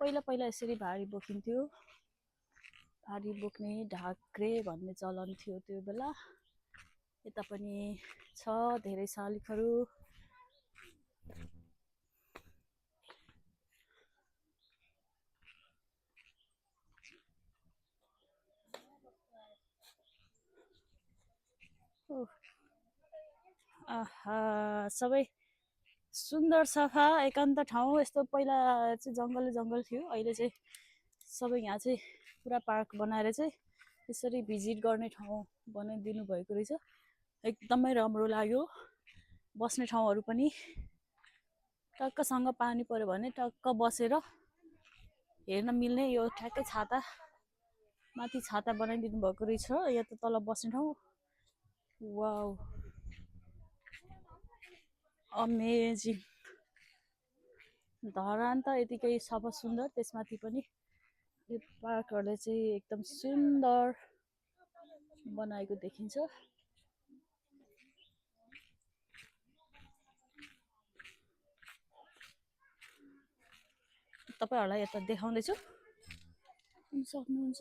पहिला पहिला यसरी भारी बोकिन्थ्यो, भारी बोक्ने ढाक्रे भन्ने चलन थियो त्यो बेला। यता पनि छ धेरै शालिगहरू। आहा सबै सुन्दर सफा एकान्त ठाउँ। यस्तो पहिला चाहिँ जङ्गल थियो, अहिले चाहिँ सबै यहाँ चाहिँ पुरा पार्क बनाएर चाहिँ यसरी भिजिट गर्ने ठाउँ बनाइदिनु भएको रहेछ। एकदमै राम्रो लाग्यो। बस्ने ठाउँहरू पनि टक्कसँग पानी पर्यो भने टक्क बसेर हेर्न मिल्ने यो ठ्याक्कै छाता माथि छाता बनाइदिनु भएको रहेछ। यहाँ त तल बस्ने ठाउँ। Wow amazing. धरान त यतिकै सफा सुन्दर, त्यसमाथि पनि यो पार्कहरूले चाहिँ एकदम सुन्दर बनाएको देखिन्छ। तपाईहरुलाई यता देखाउँदैछु, सक्नुहुन्छ।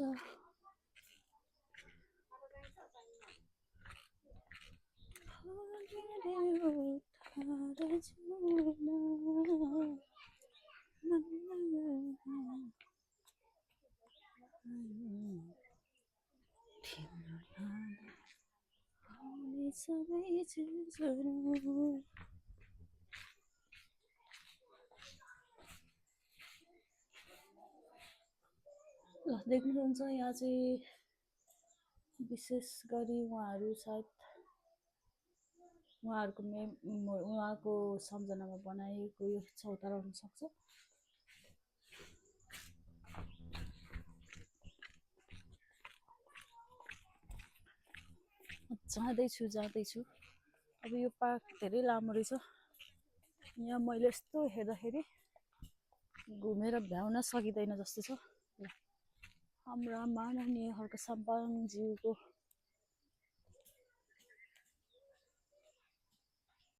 ल देख्नुहुन्छ यहाँ चाहिँ विशेष गरी उहाँहरू सायद उहाँको सम्झनामा बनाएको यो चौतारा हुन सक्छ। जाँदैछु। अब यो पार्क धेरै लामो रहेछ। यहाँ मैले यस्तो हेर्दाखेरि घुमेर भ्याउन सकिँदैन जस्तो छ। हाम्रा माननीय हर्क साम्पाङज्यूको